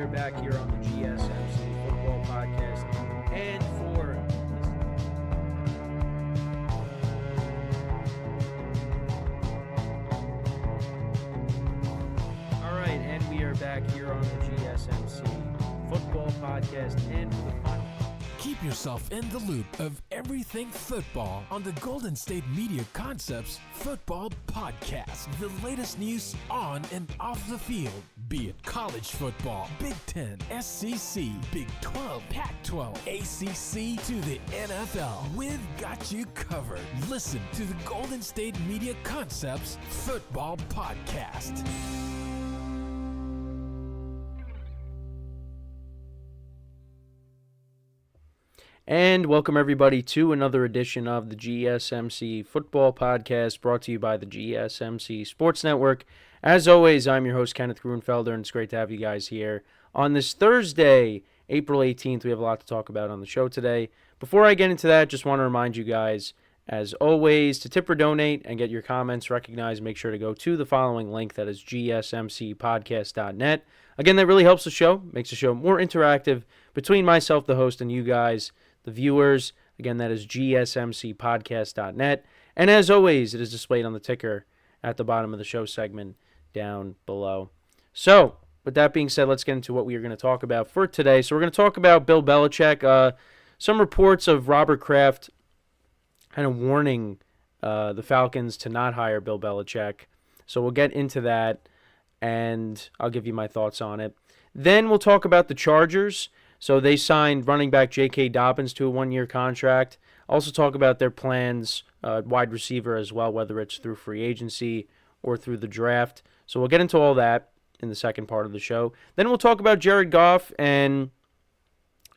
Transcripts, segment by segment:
are back here on the GSMC Football Podcast. And for all right, and we are back here on the GSMC Football Podcast. And for the final. Keep yourself in the loop of everything football on the Golden State Media Concepts Football Podcast. The latest news on and off the field, be it college football, Big Ten, SEC, Big 12, Pac-12, ACC to the NFL. We've got you covered. Listen to the Golden State Media Concepts Football Podcast. And welcome everybody to another edition of the GSMC Football Podcast, brought to you by the GSMC Sports Network. As always, I'm your host, Kenneth, and it's great to have you guys here. On this Thursday, April 18th, we have a lot to talk about on the show today. Before I get into that, just want to remind you guys, as always, to tip or donate and get your comments recognized, make sure to go to the following link, that is GSMCpodcast.net. Again, that really helps the show, makes the show more interactive between myself, the host, and you guys, the viewers. Again, that is GSMCpodcast.net. And as always, it is displayed on the ticker at the bottom of the show segment down below. So, with that being said, let's get into what we are going to talk about for today. So we're going to talk about Bill Belichick. Some reports of Robert Kraft kind of warning the Falcons to not hire Bill Belichick. So we'll get into that, and I'll give you my thoughts on it. Then we'll talk about the Chargers. So they signed running back J.K.Dobbins to a one-year contract. Also talk about their plans, wide receiver as well, whether it's through free agency or through the draft. So we'll get into all that in the second part of the show. Then we'll talk about Jared Goff and,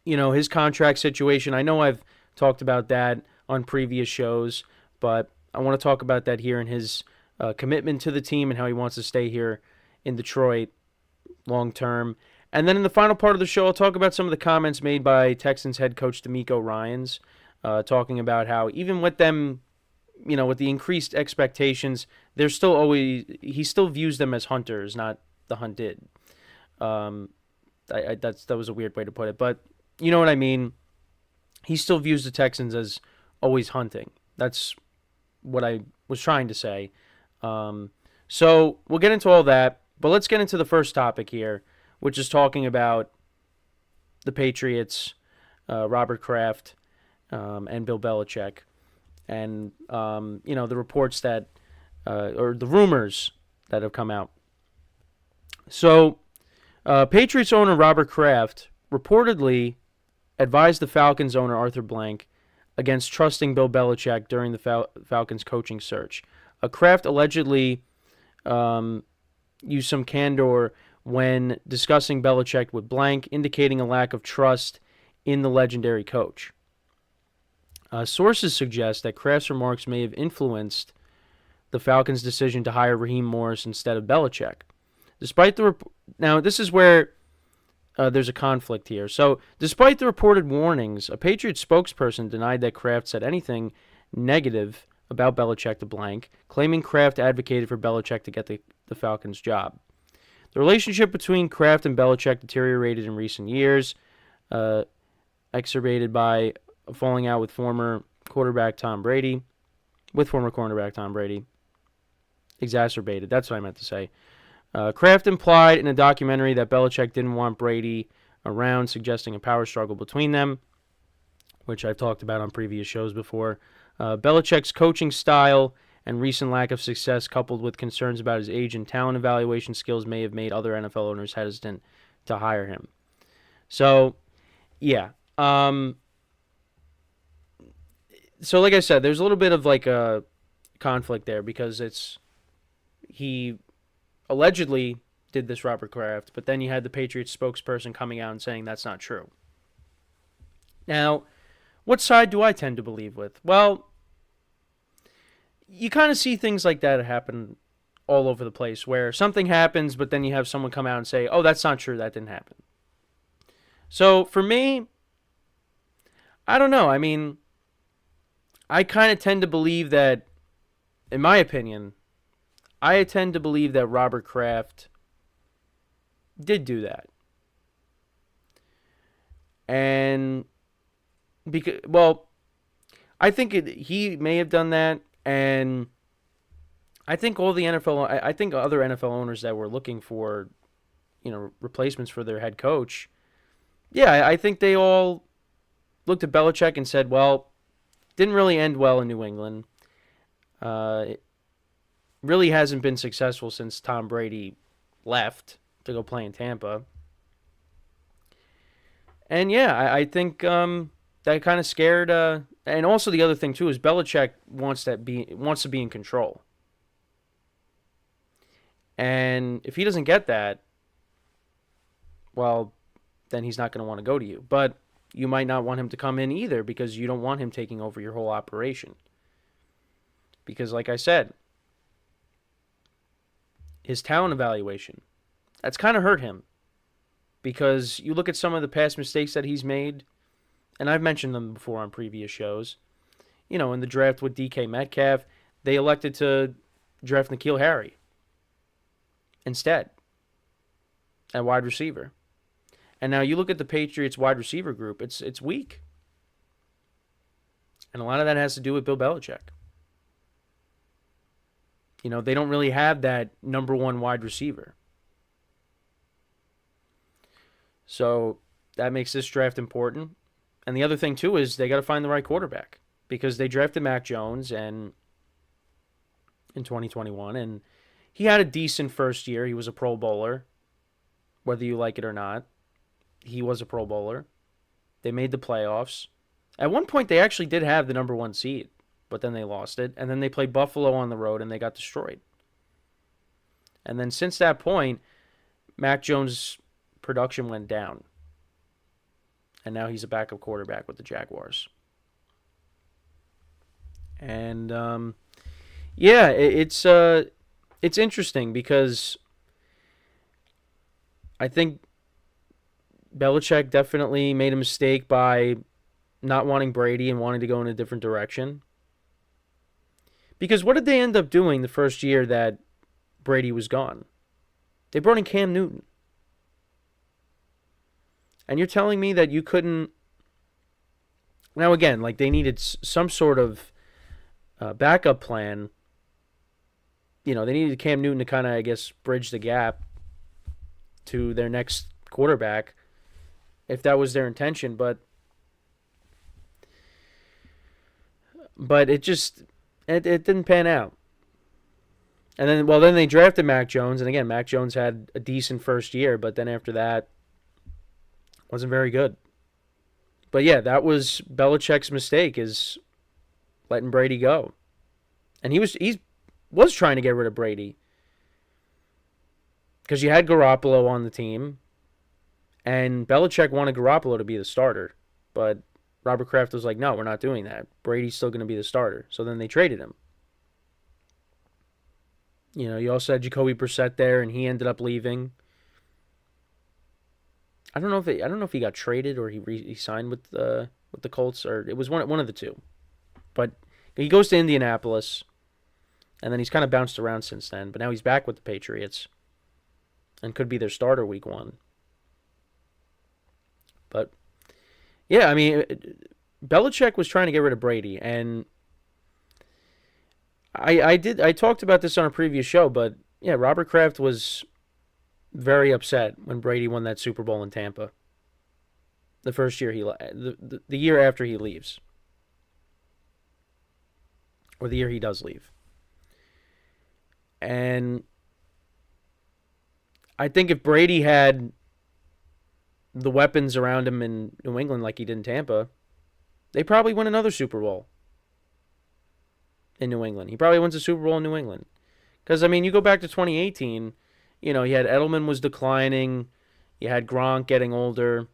his contract situation. I know I've talked about that on previous shows, but I want to talk about that here and his commitment to the team and how he wants to stay here in Detroit long term. And then in the final part of the show, I'll talk about some of the comments made by Texans head coach DeMeco Ryans, talking about how even with them, with the increased expectations, he still views them as hunters, not the hunted. That was a weird way to put it, but you know what I mean. He still views the Texans as always hunting. That's what I was trying to say. So we'll get into all that, but let's get into the first topic here, which is talking about the Patriots, Robert Kraft, and Bill Belichick, and the reports that, or the rumors that have come out. So, Patriots owner Robert Kraft reportedly advised the Falcons owner Arthur Blank against trusting Bill Belichick during the Falcons coaching search. Kraft allegedly used some candor when discussing Belichick with Blank, indicating a lack of trust in the legendary coach. Sources suggest that Kraft's remarks may have influenced the Falcons' decision to hire Raheem Morris instead of Belichick. Now, this is where there's a conflict here. So, despite the reported warnings, a Patriots spokesperson denied that Kraft said anything negative about Belichick to Blank, claiming Kraft advocated for Belichick to get the Falcons' job. The relationship between Kraft and Belichick deteriorated in recent years, exacerbated by a falling out with former cornerback Tom Brady. Exacerbated, that's what I meant to say. Kraft implied in a documentary that Belichick didn't want Brady around, suggesting a power struggle between them, which I've talked about on previous shows before. Belichick's coaching style and recent lack of success, coupled with concerns about his age and talent evaluation skills, may have made other NFL owners hesitant to hire him. So, yeah. So, like I said, there's a little bit of like a conflict there because he allegedly did this, Robert Kraft, but then you had the Patriots spokesperson coming out and saying that's not true. Now, what side do I tend to believe with? Well, you kind of see things like that happen all over the place where something happens, but then you have someone come out and say, oh, that's not true, that didn't happen. So for me, I don't know. I mean, I kind of tend to believe that, in my opinion, I tend to believe that Robert Kraft did do that. And because, well, I think he may have done that, and I think all the NFL, I think other NFL owners that were looking for, replacements for their head coach, yeah, I think they all looked at Belichick and said, well, didn't really end well in New England. It really hasn't been successful since Tom Brady left to go play in Tampa. And yeah, I think that kind of scared. And also the other thing too is Belichick wants to be in control. And if he doesn't get that, well, then he's not going to want to go to you. But you might not want him to come in either because you don't want him taking over your whole operation. Because like I said, his talent evaluation, that's kind of hurt him. Because you look at some of the past mistakes that he's made, and I've mentioned them before on previous shows. In the draft with DK Metcalf, they elected to draft N'Keal Harry instead at wide receiver. And now you look at the Patriots wide receiver group, it's weak. And a lot of that has to do with Bill Belichick. They don't really have that number one wide receiver. So that makes this draft important. And the other thing, too, is they got to find the right quarterback. Because they drafted Mac Jones in 2021, and he had a decent first year. He was a Pro Bowler, whether you like it or not. He was a Pro Bowler. They made the playoffs. At one point, they actually did have the number one seed, but then they lost it. And then they played Buffalo on the road, and they got destroyed. And then since that point, Mac Jones' production went down. And now he's a backup quarterback with the Jaguars. And yeah, it's interesting because I think Belichick definitely made a mistake by not wanting Brady and wanting to go in a different direction. Because what did they end up doing the first year that Brady was gone? They brought in Cam Newton. And you're telling me that you couldn't... Now again, like they needed some sort of backup plan. They needed Cam Newton to kind of, I guess, bridge the gap to their next quarterback, if that was their intention. But it just it didn't pan out. And then they drafted Mac Jones, and again, Mac Jones had a decent first year, but then after that, wasn't very good. But yeah, that was Belichick's mistake, is letting Brady go. And he was trying to get rid of Brady. Because you had Garoppolo on the team. And Belichick wanted Garoppolo to be the starter. But Robert Kraft was like, no, we're not doing that. Brady's still going to be the starter. So then they traded him. You also had Jacoby Brissett there, and he ended up leaving. I don't know if he got traded or he signed with the Colts, or it was one of the two. But he goes to Indianapolis, and then he's kind of bounced around since then. But now he's back with the Patriots, and could be their starter week 1. But yeah, I mean, Belichick was trying to get rid of Brady, and I talked about this on a previous show, but yeah, Robert Kraft was very upset when Brady won that Super Bowl in Tampa. The first year the year after he leaves. Or the year he does leave. And I think if Brady had the weapons around him in New England like he did in Tampa, they probably win another Super Bowl in New England. He probably wins a Super Bowl in New England. Because, I mean, you go back to 2018, you had Edelman was declining, you had Gronk getting older.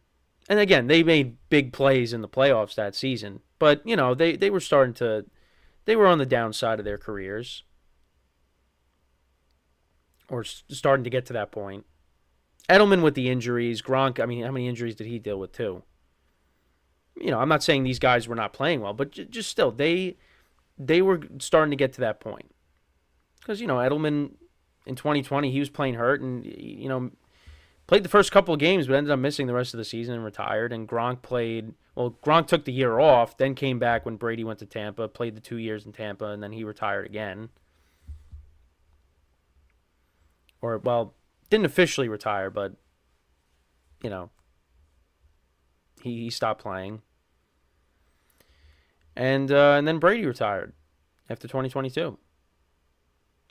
And again, they made big plays in the playoffs that season. But, they were they were on the downside of their careers. Or starting to get to that point. Edelman with the injuries, Gronk, I mean, how many injuries did he deal with too? I'm not saying these guys were not playing well, but just still, they were starting to get to that point. Because, Edelman in 2020, he was playing hurt, and, Played the first couple of games, but ended up missing the rest of the season and retired. And Gronk took the year off, then came back when Brady went to Tampa, played the 2 years in Tampa, and then he retired again. Or, well, didn't officially retire, but, he stopped playing. And then Brady retired after 2022.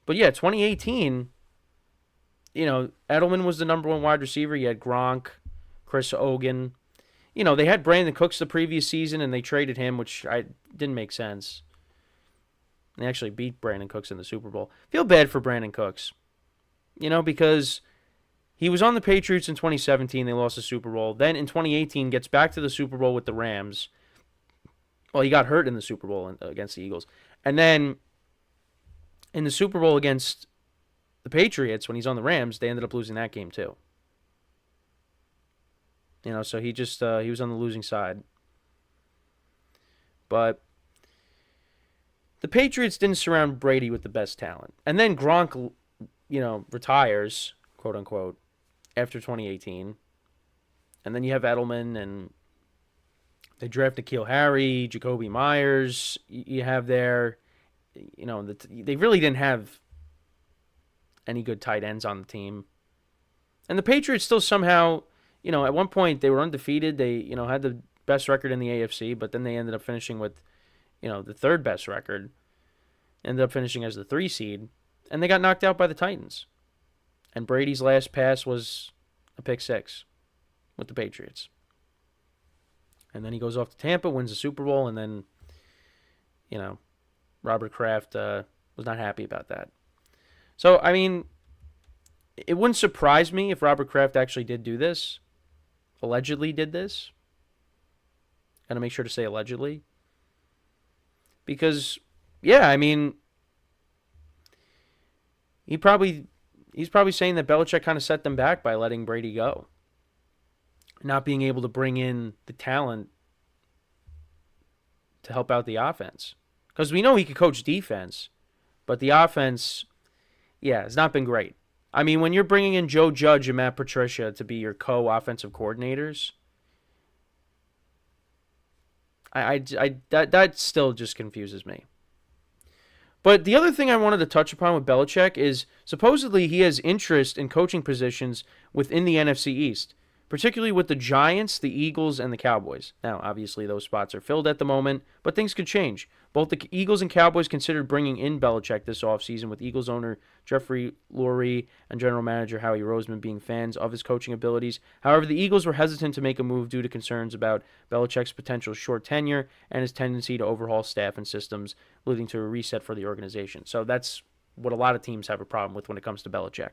But yeah, 2018, Edelman was the number one wide receiver. You had Gronk, Chris Hogan. They had Brandon Cooks the previous season, and they traded him, which didn't make sense. They actually beat Brandon Cooks in the Super Bowl. Feel bad for Brandon Cooks, because he was on the Patriots in 2017. They lost the Super Bowl. Then in 2018, gets back to the Super Bowl with the Rams. Well, he got hurt in the Super Bowl against the Eagles. And then in the Super Bowl against the Patriots, when he's on the Rams, they ended up losing that game too. So he was on the losing side. But the Patriots didn't surround Brady with the best talent. And then Gronk, retires, quote unquote, after 2018. And then you have Edelman, and they draft N'Keal Harry, Jacoby Myers. You have there, they really didn't have any good tight ends on the team. And the Patriots still somehow, at one point they were undefeated. They, had the best record in the AFC, but then they ended up finishing with, the third best record. Ended up finishing as the 3 seed, and they got knocked out by the Titans. And Brady's last pass was a pick 6 with the Patriots. And then he goes off to Tampa, wins the Super Bowl, and then, Robert Kraft was not happy about that. So, I mean, it wouldn't surprise me if Robert Kraft actually did do this, allegedly did this. Gotta make sure to say allegedly. Because, yeah, I mean, he's probably saying that Belichick kind of set them back by letting Brady go. Not being able to bring in the talent to help out the offense. Because we know he could coach defense, but the offense, it's not been great. I mean, when you're bringing in Joe Judge and Matt Patricia to be your co-offensive coordinators, that still just confuses me. But the other thing I wanted to touch upon with Belichick is supposedly he has interest in coaching positions within the NFC East, particularly with the Giants, the Eagles, and the Cowboys. Now, obviously, those spots are filled at the moment, but things could change. Both the Eagles and Cowboys considered bringing in Belichick this offseason, with Eagles owner Jeffrey Lurie and general manager Howie Roseman being fans of his coaching abilities. However, the Eagles were hesitant to make a move due to concerns about Belichick's potential short tenure and his tendency to overhaul staff and systems, leading to a reset for the organization. So that's what a lot of teams have a problem with when it comes to Belichick.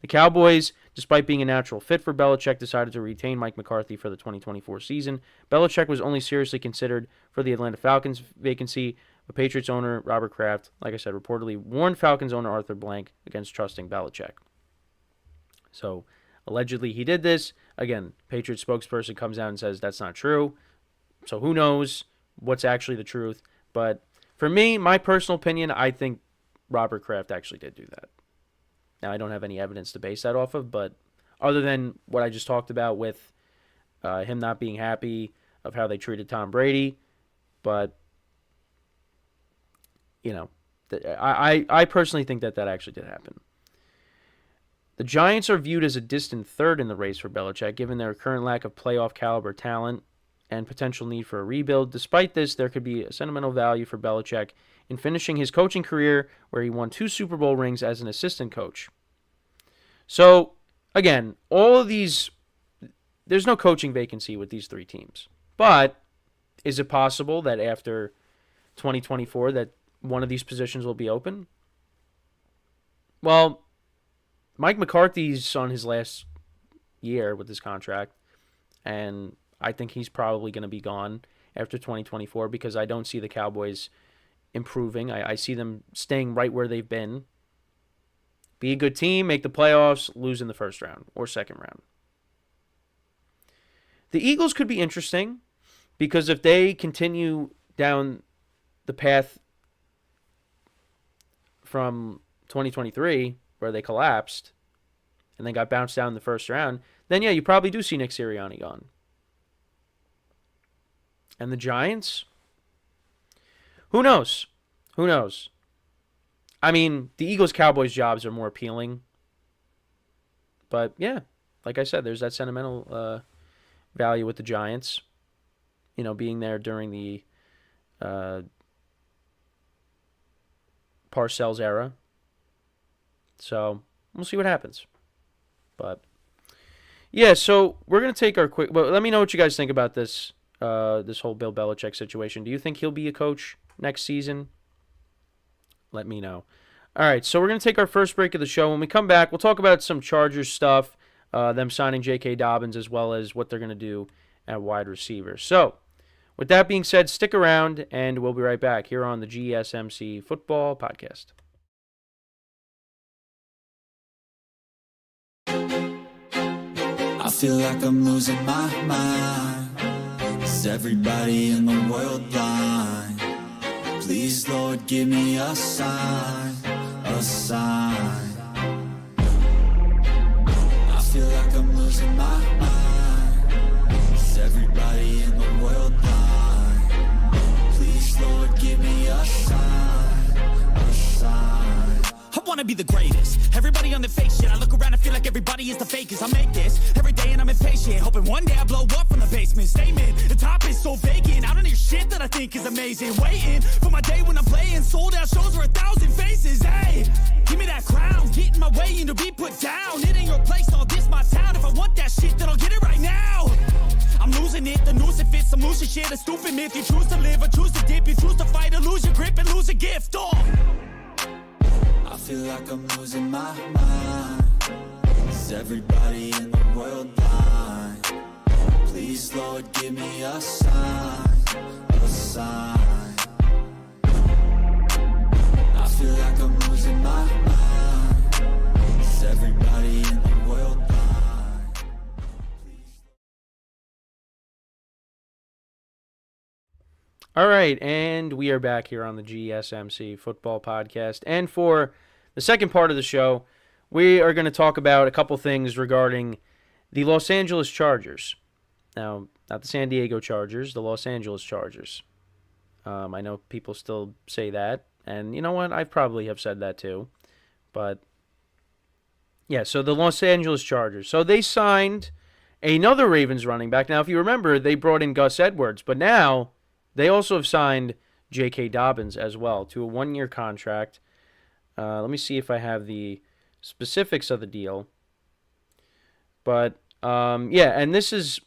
The Cowboys, despite being a natural fit for Belichick, decided to retain Mike McCarthy for the 2024 season. Belichick was only seriously considered for the Atlanta Falcons vacancy, but Patriots owner Robert Kraft, like I said, reportedly warned Falcons owner Arthur Blank against trusting Belichick. So, allegedly he did this. Again, Patriots spokesperson comes out and says that's not true. So who knows what's actually the truth. But for me, my personal opinion, I think Robert Kraft actually did do that. Now, I don't have any evidence to base that off of, but other than what I just talked about with him not being happy of how they treated Tom Brady, but, I personally think that actually did happen. The Giants are viewed as a distant third in the race for Belichick, given their current lack of playoff caliber talent and potential need for a rebuild. Despite this, there could be a sentimental value for Belichick in finishing his coaching career where he won 2 Super Bowl rings as an assistant coach. So, again, all of these, there's no coaching vacancy with these 3 teams. But is it possible that after 2024 that one of these positions will be open? Well, Mike McCarthy's on his last year with his contract, and I think he's probably going to be gone after 2024 because I don't see the Cowboys improving. I see them staying right where they've been. Be a good team, make the playoffs, lose in the first round or second round. The Eagles could be interesting because if they continue down the path from 2023 where they collapsed and they got bounced down in the first round, then yeah, you probably do see Nick Sirianni gone. And the Giants? Who knows? Who knows? I mean, the Eagles-Cowboys jobs are more appealing. But, yeah, like I said, there's that sentimental value with the Giants. You know, being there during the Parcells era. So, we'll see what happens. But, yeah, so we're going to take our quick... Well, let me know what you guys think about this this whole Bill Belichick situation. Do you think he'll be a coach next season? Let me know. All right, so we're going to take our first break of the show. When we come back, we'll talk about some Chargers stuff, them signing J.K.Dobbins, as well as what they're going to do at wide receiver. So, with that being said, stick around, and we'll be right back here on the GSMC Football Podcast. I feel like I'm losing my mind. Is everybody in the world blind? Please, Lord, give me a sign, a sign. I feel like I'm losing my mind. Is everybody in the world blind? Please, Lord, give me a sign, a sign. I wanna be the greatest. Everybody on the fake shit. I look around and feel like everybody is the fakest. I make this every day and I'm impatient, hoping one day I blow up from the basement. Statement, the top is so vacant. I don't hear shit that I think is amazing. Waiting for my day when I'm playing sold out shows where 1,000 faces. Hey, give me that crown, get in my way and to be put down. It ain't your place, all this my town. If I want that shit, then I'll get it right now. I'm losing it, the noose it fits. I'm losing shit, a stupid myth. You choose to live or choose to dip. You choose to fight or lose your grip and lose a gift. I feel like I'm losing my mind. Is everybody in the world blind? Please, Lord, give me a sign, a sign. I feel like I'm losing my mind. Is everybody in the world blind? Please. All right, and we are back here on the GSMC Football Podcast. And for the second part of the show, we are going to talk about a couple things regarding the Los Angeles Chargers. Now, not the San Diego Chargers, the Los Angeles Chargers. I know people still say that, and you know what? I probably have said that too. But, yeah, so the Los Angeles Chargers. So they signed another Ravens running back. Now, if you remember, they brought in Gus Edwards, but now they also have signed J.K.Dobbins as well to a one-year contract. Let me see if I have the specifics of the deal. But, yeah, and this is...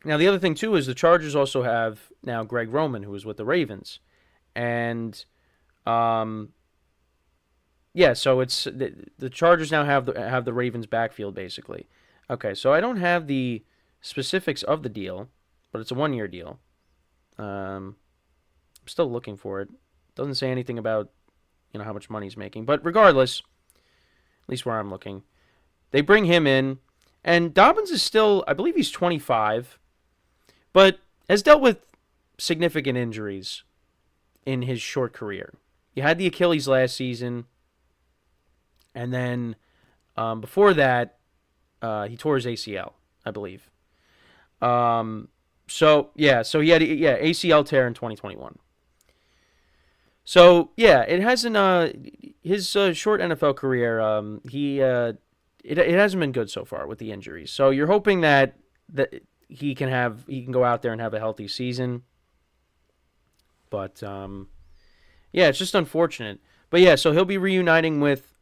Now, the other thing, too, is the Chargers also have now Greg Roman, who is with the Ravens. And, yeah, so it's... The Chargers now have the Ravens backfield, basically. Okay, so I don't have the specifics of the deal, but it's a one-year deal. I'm still looking for it. Doesn't say anything about, how much money he's making. But regardless, at least where I'm looking, they bring him in. And Dobbins is still, I believe he's 25, but has dealt with significant injuries in his short career. He had the Achilles last season. And then before that, he tore his ACL, I believe. So he had ACL tear in 2021. So yeah, it hasn't his short NFL career. It hasn't been good so far with the injuries. So you're hoping that he can go out there and have a healthy season. But yeah, it's just unfortunate. But yeah, so he'll be reuniting with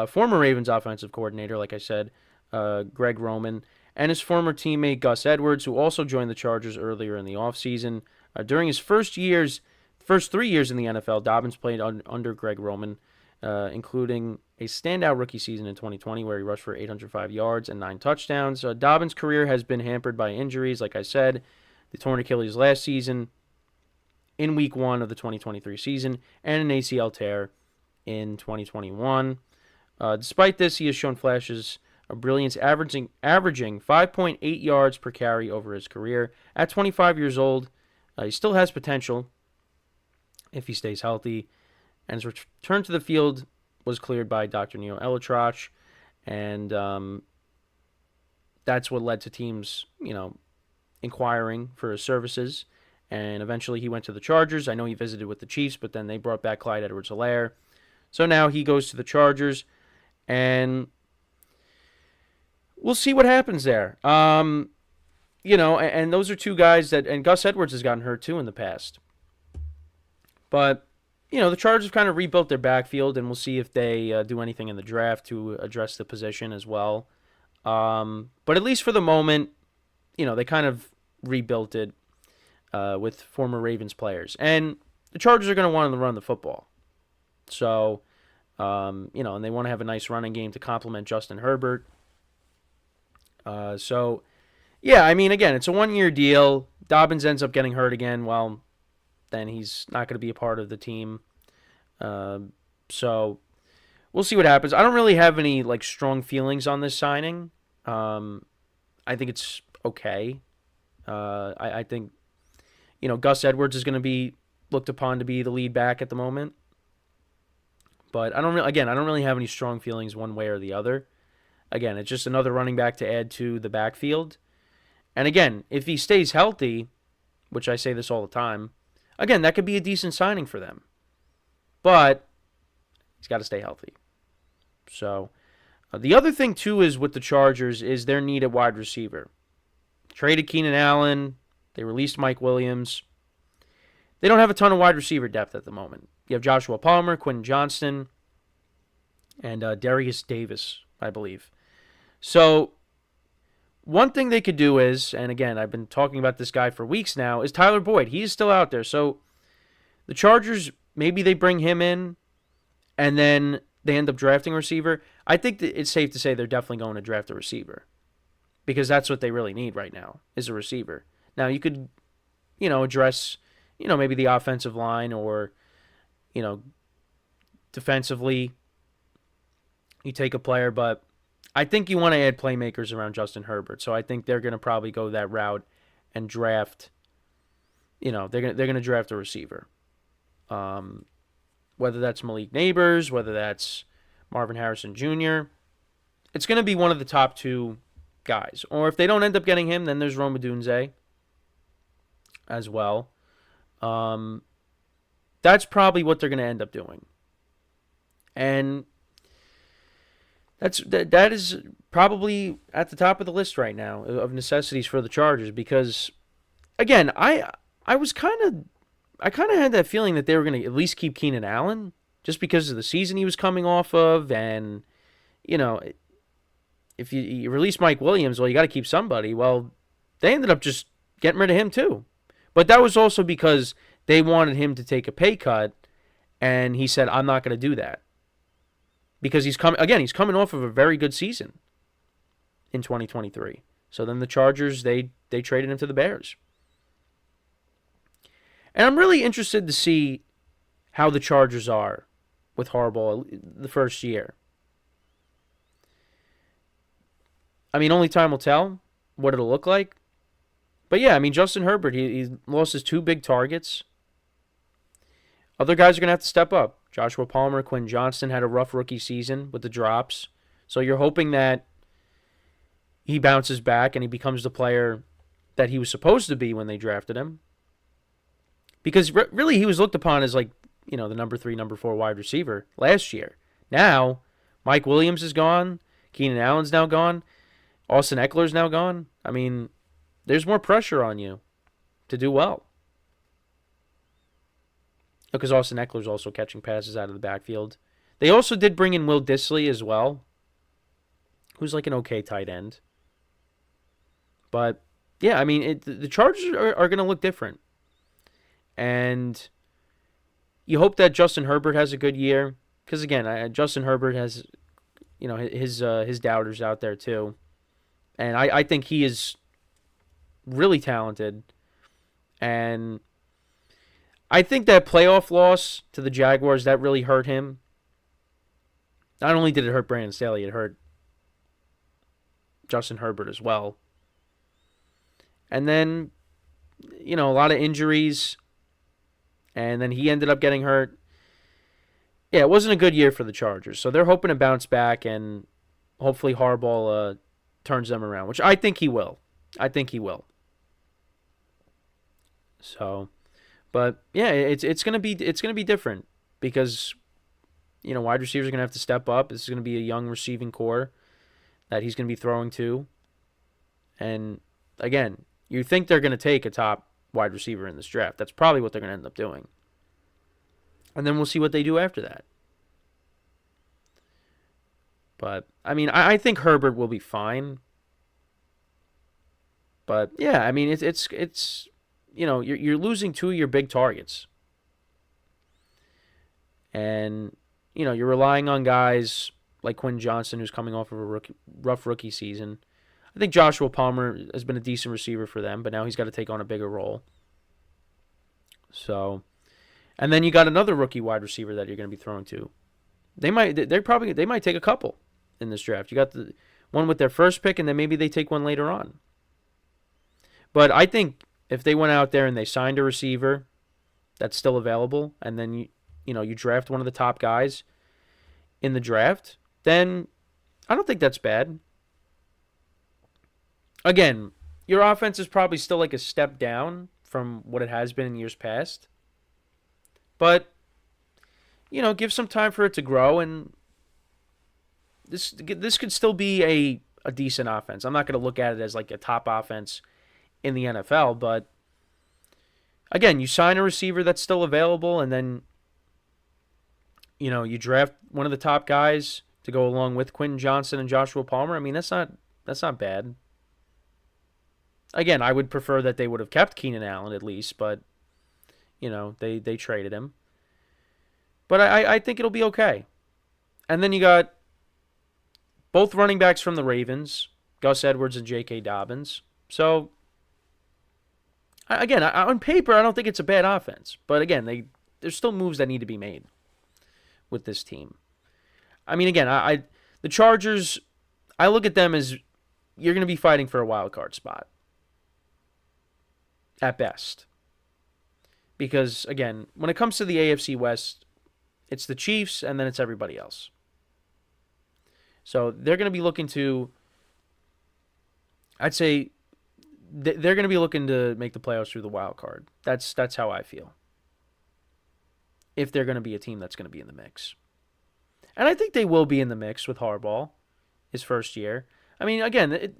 former Ravens offensive coordinator, like I said, Greg Roman, and his former teammate Gus Edwards, who also joined the Chargers earlier in the offseason. During his first 3 years in the NFL, Dobbins played under Greg Roman, including a standout rookie season in 2020 where he rushed for 805 yards and 9 touchdowns. Dobbins' career has been hampered by injuries, like I said, the torn Achilles last season in Week 1 of the 2023 season, and an ACL tear in 2021. Despite this, he has shown flashes of brilliance, averaging 5.8 yards per carry over his career. At 25 years old, he still has potential if he stays healthy. And his return to the field was cleared by Dr. Neil Elitroch. And, that's what led to teams, inquiring for his services. And eventually he went to the Chargers. I know he visited with the Chiefs, but then they brought back Clyde Edwards-Helaire. So now he goes to the Chargers, and we'll see what happens there. And those are two guys and Gus Edwards has gotten hurt too in the past. But, the Chargers kind of rebuilt their backfield, and we'll see if they do anything in the draft to address the position as well. But at least for the moment, they kind of rebuilt it with former Ravens players. And the Chargers are going to want to run the football. So, and they want to have a nice running game to complement Justin Herbert. Again, it's a one-year deal. Dobbins ends up getting hurt again. Well, then he's not going to be a part of the team. So we'll see what happens. I don't really have any strong feelings on this signing. I think it's okay. I think, Gus Edwards is going to be looked upon to be the lead back at the moment. But I don't really have any strong feelings one way or the other. Again, it's just another running back to add to the backfield. And again, if he stays healthy, which I say this all the time, again, that could be a decent signing for them. But he's got to stay healthy. So the other thing, too, is with the Chargers is their need at wide receiver. Traded Keenan Allen. They released Mike Williams. They don't have a ton of wide receiver depth at the moment. You have Joshua Palmer, Quentin Johnston, and Darius Davis, I believe. So one thing they could do is, and again, I've been talking about this guy for weeks now, is Tyler Boyd. He is still out there. So the Chargers, maybe they bring him in, and then they end up drafting a receiver. I think that it's safe to say they're definitely going to draft a receiver, because that's what they really need right now, is a receiver. Now, you could, address, maybe the offensive line or, defensively, you take a player, but I think you want to add playmakers around Justin Herbert. So I think they're going to probably go that route and draft, they're going to draft a receiver. Whether that's Malik Neighbors, whether that's Marvin Harrison Jr., it's going to be one of the top two guys. Or if they don't end up getting him, then there's Rome Odunze as well. That's probably what they're going to end up doing. And that is probably at the top of the list right now of necessities for the Chargers, because again, I kind of had that feeling that they were going to at least keep Keenan Allen just because of the season he was coming off of, and if you release Mike Williams, well, you got to keep somebody. Well, they ended up just getting rid of him too. But that was also because they wanted him to take a pay cut, and he said, I'm not going to do that. Because he's coming off of a very good season in 2023. So then the Chargers, they traded him to the Bears. And I'm really interested to see how the Chargers are with Harbaugh the first year. I mean, only time will tell what it'll look like. But yeah, I mean, Justin Herbert, he lost his two big targets. Other guys are going to have to step up. Joshua Palmer, Quentin Johnston had a rough rookie season with the drops. So you're hoping that he bounces back and he becomes the player that he was supposed to be when they drafted him. Because really he was looked upon as the number 3, number 4 wide receiver last year. Now, Mike Williams is gone. Keenan Allen's now gone. Austin Eckler's now gone. I mean, there's more pressure on you to do well. Because Austin Eckler's also catching passes out of the backfield. They also did bring in Will Dissly as well, who's an okay tight end. But, yeah, I mean, the Chargers are going to look different. And you hope that Justin Herbert has a good year. Because, again, Justin Herbert has, his doubters out there too. And I think he is really talented. And I think that playoff loss to the Jaguars, that really hurt him. Not only did it hurt Brandon Staley, it hurt Justin Herbert as well. And then, a lot of injuries. And then he ended up getting hurt. Yeah, it wasn't a good year for the Chargers. So they're hoping to bounce back, and hopefully Harbaugh, turns them around, which I think he will. So, but yeah, it's gonna be different because wide receivers are gonna have to step up. This is gonna be a young receiving core that he's gonna be throwing to, and again, you think they're gonna take a top wide receiver in this draft. That's probably what they're gonna end up doing, and then we'll see what they do after that. But I mean, I think Herbert will be fine. But yeah, I mean, it's you're losing two of your big targets, and you're relying on guys like Quinn Johnson, who's coming off of a rough rookie season. I think Joshua Palmer has been a decent receiver for them, but now he's got to take on a bigger role. So, and then you got another rookie wide receiver that you're going to be throwing to. They might take a couple in this draft. You got the one with their first pick, and then maybe they take one later on. But I think if they went out there and they signed a receiver that's still available, and then you draft one of the top guys in the draft, then I don't think that's bad. Again, your offense is probably still like a step down from what it has been in years past. But, give some time for it to grow, and this could still be a decent offense. I'm not going to look at it as like a top offense in the NFL, but again, you sign a receiver that's still available, and then you draft one of the top guys to go along with Quentin Johnson and Joshua Palmer. I mean, that's not bad. Again, I would prefer that they would have kept Keenan Allen at least, but they traded him. But I think it'll be okay. And then you got both running backs from the Ravens, Gus Edwards and J.K.Dobbins. So again, on paper, I don't think it's a bad offense. But again, there's still moves that need to be made with this team. I mean, again, the Chargers, I look at them as you're going to be fighting for a wild card spot at best. Because, again, when it comes to the AFC West, it's the Chiefs and then it's everybody else. So they're going to be looking to, I'd say, they're going to be looking to make the playoffs through the wild card. That's how I feel. If they're going to be a team that's going to be in the mix. And I think they will be in the mix with Harbaugh, his first year. I mean, again,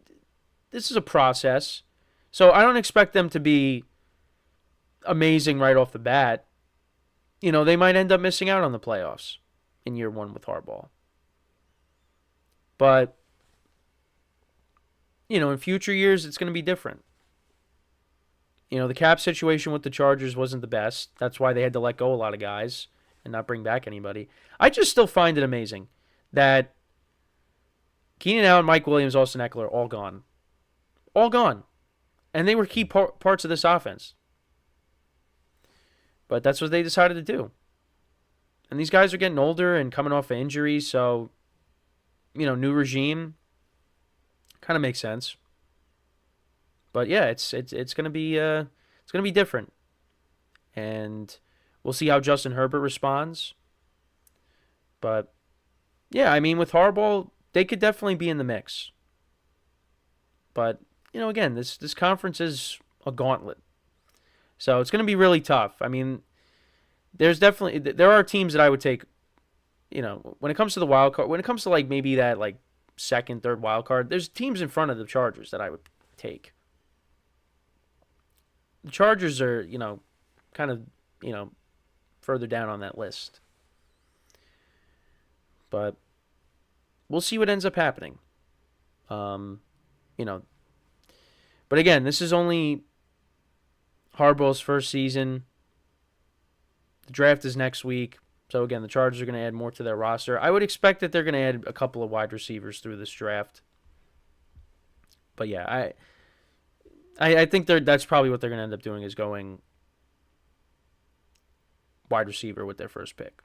this is a process. So I don't expect them to be amazing right off the bat. They might end up missing out on the playoffs in year one with Harbaugh. But, in future years, it's going to be different. The cap situation with the Chargers wasn't the best. That's why they had to let go a lot of guys and not bring back anybody. I just still find it amazing that Keenan Allen, Mike Williams, Austin Eckler, all gone. All gone. And they were key parts of this offense. But that's what they decided to do. And these guys are getting older and coming off of injuries, so, new regime kind of makes sense. But yeah, it's gonna be different, and we'll see how Justin Herbert responds. But yeah, I mean, with Harbaugh, they could definitely be in the mix. But again, this conference is a gauntlet, so it's gonna be really tough. I mean, there are teams that I would take. When it comes to the wild card, when it comes to like maybe that like second, third wild card, there's teams in front of the Chargers that I would take. The Chargers are, kind of, further down on that list. But we'll see what ends up happening. But again, this is only Harbaugh's first season. The draft is next week. So again, the Chargers are going to add more to their roster. I would expect that they're going to add a couple of wide receivers through this draft. But yeah, I think that's probably what they're going to end up doing, is going wide receiver with their first pick.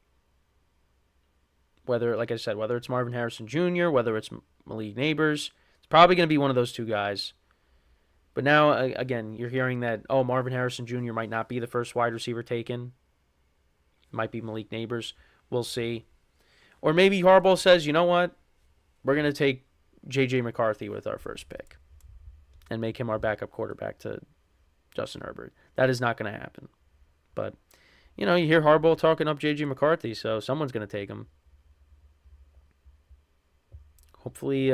Whether, like I said, whether it's Marvin Harrison Jr., whether it's Malik Neighbors, it's probably going to be one of those two guys. But now, again, you're hearing that, Marvin Harrison Jr. might not be the first wide receiver taken. It might be Malik Neighbors. We'll see. Or maybe Harbaugh says, you know what? We're going to take J.J. McCarthy with our first pick and make him our backup quarterback to Justin Herbert. That is not going to happen. But, you hear Harbaugh talking up J.J. McCarthy, so someone's going to take him. Hopefully,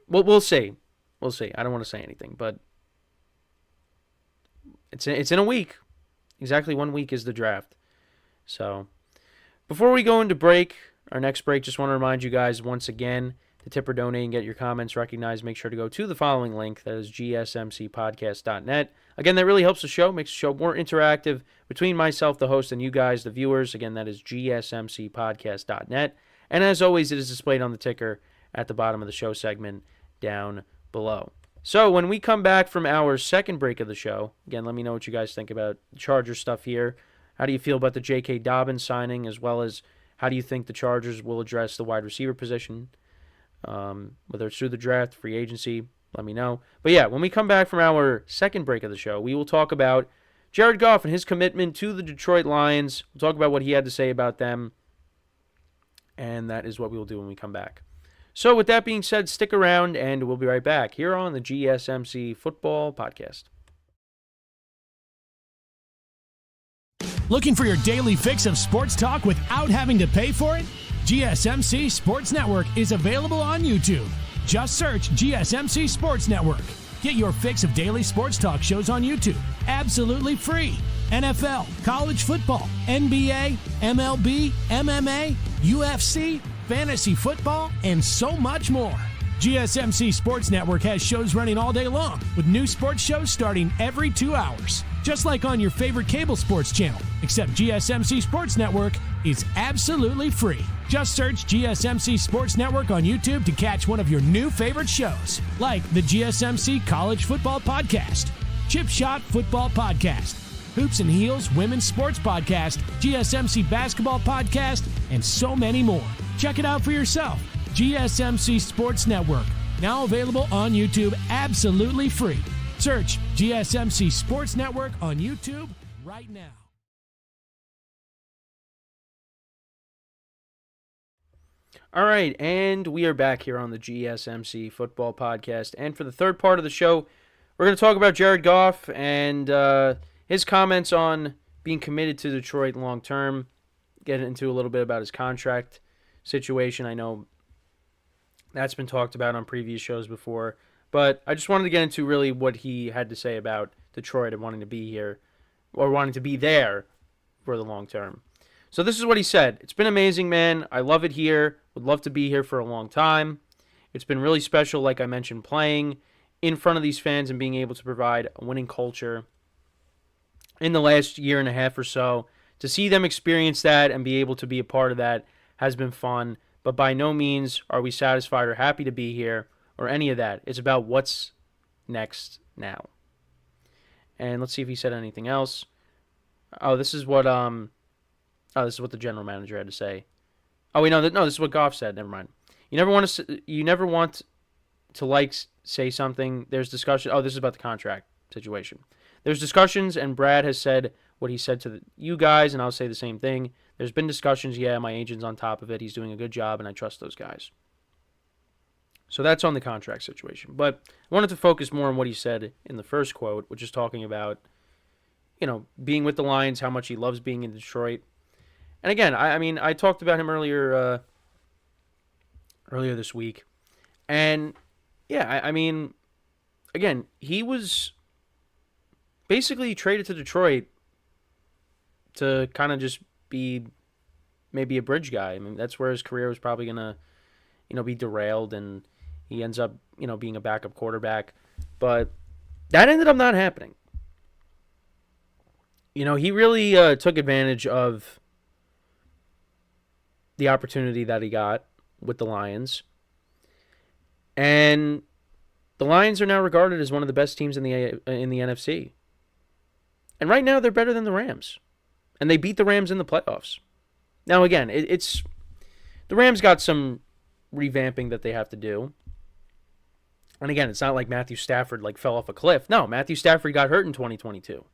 we'll see. We'll see. I don't want to say anything, but it's in a week. Exactly 1 week is the draft. So, before we go into break, our next break, just want to remind you guys once again to tip or donate and get your comments recognized. Make sure to go to the following link. That is GSMCpodcast.net. Again, that really helps the show, makes the show more interactive between myself, the host, and you guys, the viewers. Again, that is GSMCpodcast.net. And as always, it is displayed on the ticker at the bottom of the show segment down below. So when we come back from our second break of the show, again, let me know what you guys think about Chargers stuff here. How do you feel about the J.K.Dobbins signing, as well as how do you think the Chargers will address the wide receiver position? Whether it's through the draft, free agency, let me know. But yeah, when we come back from our second break of the show, we will talk about Jared Goff and his commitment to the Detroit Lions. We'll talk about what he had to say about them. And that is what we will do when we come back. So with that being said, stick around and we'll be right back here on the GSMC Football Podcast. Looking for your daily fix of sports talk without having to pay for it? GSMC Sports Network is available on YouTube. Just search GSMC Sports Network. Get your fix of daily sports talk shows on YouTube, absolutely free. NFL, college football, NBA, MLB, MMA, UFC, fantasy football, and so much more. GSMC Sports Network has shows running all day long, with new sports shows starting every 2 hours. Just like on your favorite cable sports channel, except GSMC Sports Network is absolutely free. Just search GSMC Sports Network on YouTube to catch one of your new favorite shows, like the GSMC College Football Podcast, Chip Shot Football Podcast, Hoops and Heels Women's Sports Podcast, GSMC Basketball Podcast, and so many more. Check it out for yourself. GSMC Sports Network, now available on YouTube absolutely free. Search GSMC Sports Network on YouTube right now. All right, and we are back here on the GSMC Football Podcast. And for the third part of the show, we're going to talk about Jared Goff and his comments on being committed to Detroit long term. Get into a little bit about his contract situation. I know that's been talked about on previous shows before, but I just wanted to get into really what he had to say about Detroit and wanting to be here, or wanting to be there for the long term. So this is what he said. It's been amazing, man. I love it here. Would love to be here for a long time. It's been really special, like I mentioned, playing in front of these fans and being able to provide a winning culture in the last year and a half or so. To see them experience that and be able to be a part of that has been fun. But by no means are we satisfied or happy to be here or any of that. It's about what's next now. And let's see if he said anything else. This is what the general manager had to say. Oh, wait, no, this is what Goff said. Never mind. You never want to say something. There's discussion. Oh, this is about the contract situation. There's discussions, and Brad has said what he said to you guys, and I'll say the same thing. There's been discussions. Yeah, my agent's on top of it. He's doing a good job, and I trust those guys. So that's on the contract situation. But I wanted to focus more on what he said in the first quote, which is talking about, being with the Lions, how much he loves being in Detroit. And again, I talked about him earlier this week. And, yeah, again, he was basically traded to Detroit to kind of just be maybe a bridge guy. I mean, that's where his career was probably going to, be derailed, and he ends up, being a backup quarterback. But that ended up not happening. He really took advantage of the opportunity that he got with the Lions. And the Lions are now regarded as one of the best teams in the NFC. And right now they're better than the Rams. And they beat the Rams in the playoffs. Now again, it's the Rams got some revamping that they have to do. And again, it's not like Matthew Stafford fell off a cliff. No, Matthew Stafford got hurt in 2022.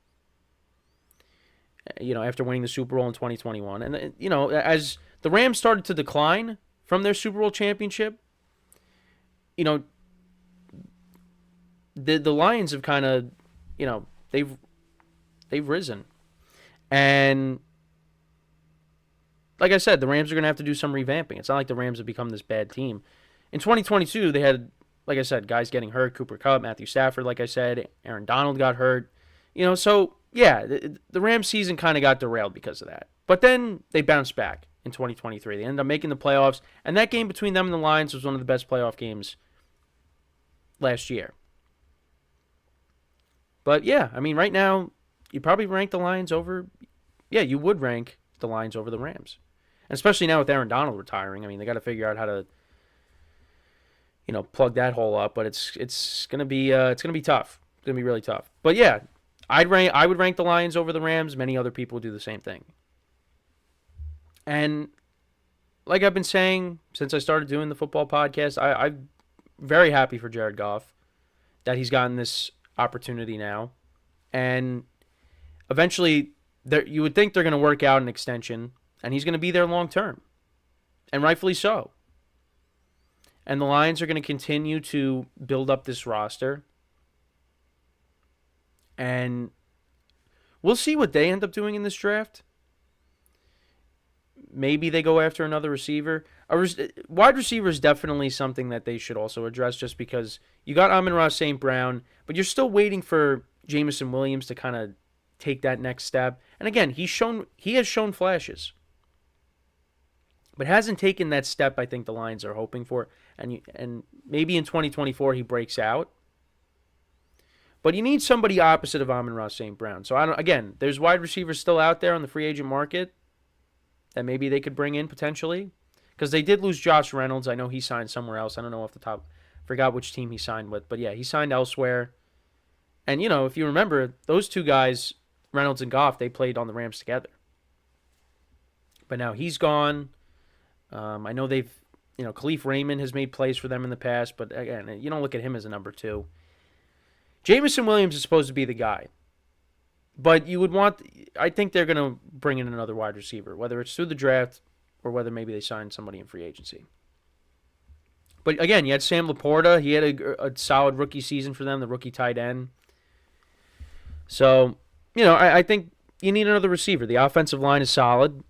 After winning the Super Bowl in 2021. And, as the Rams started to decline from their Super Bowl championship, you know, the Lions have kind of, you know, they've risen. And like I said, the Rams are going to have to do some revamping. It's not like the Rams have become this bad team. In 2022, they had, like I said, guys getting hurt. Cooper Kupp, Matthew Stafford, like I said. Aaron Donald got hurt. You know, so, yeah, the Rams season kind of got derailed because of that. But then they bounced back in 2023. They ended up making the playoffs. And that game between them and the Lions was one of the best playoff games last year. But, yeah, I mean, right now, you probably rank the Lions over... Yeah, you would rank the Lions over the Rams. And especially now with Aaron Donald retiring. I mean, they got to figure out how to, you know, plug that hole up. But it's gonna be tough. It's gonna be really tough. But yeah, I would rank the Lions over the Rams. Many other people do the same thing. And like I've been saying since I started doing the football podcast, I'm very happy for Jared Goff that he's gotten this opportunity now, and eventually, you would think they're going to work out an extension, and he's going to be there long term, and rightfully so. And the Lions are going to continue to build up this roster, and we'll see what they end up doing in this draft. Maybe they go after another receiver. Wide receiver is definitely something that they should also address, just because you got Amon-Ra St. Brown, but you're still waiting for Jameson Williams to kind of take that next step. And again, he has shown flashes, but hasn't taken that step I think the Lions are hoping for. And maybe in 2024 he breaks out. But you need somebody opposite of Amon-Ra St. Brown. So there's wide receivers still out there on the free agent market that maybe they could bring in potentially, because they did lose Josh Reynolds. I know he signed somewhere else. I don't know off the top. Forgot which team he signed with, but yeah, he signed elsewhere. And you know, if you remember, those two guys, Reynolds and Goff, they played on the Rams together. But now he's gone. I know Khalif Raymond has made plays for them in the past, but again, you don't look at him as a number two. Jameson Williams is supposed to be the guy. But I think they're going to bring in another wide receiver, whether it's through the draft or whether maybe they sign somebody in free agency. But again, you had Sam Laporta. He had a solid rookie season for them, the rookie tight end. So, you know, I think you need another receiver. The offensive line is solid,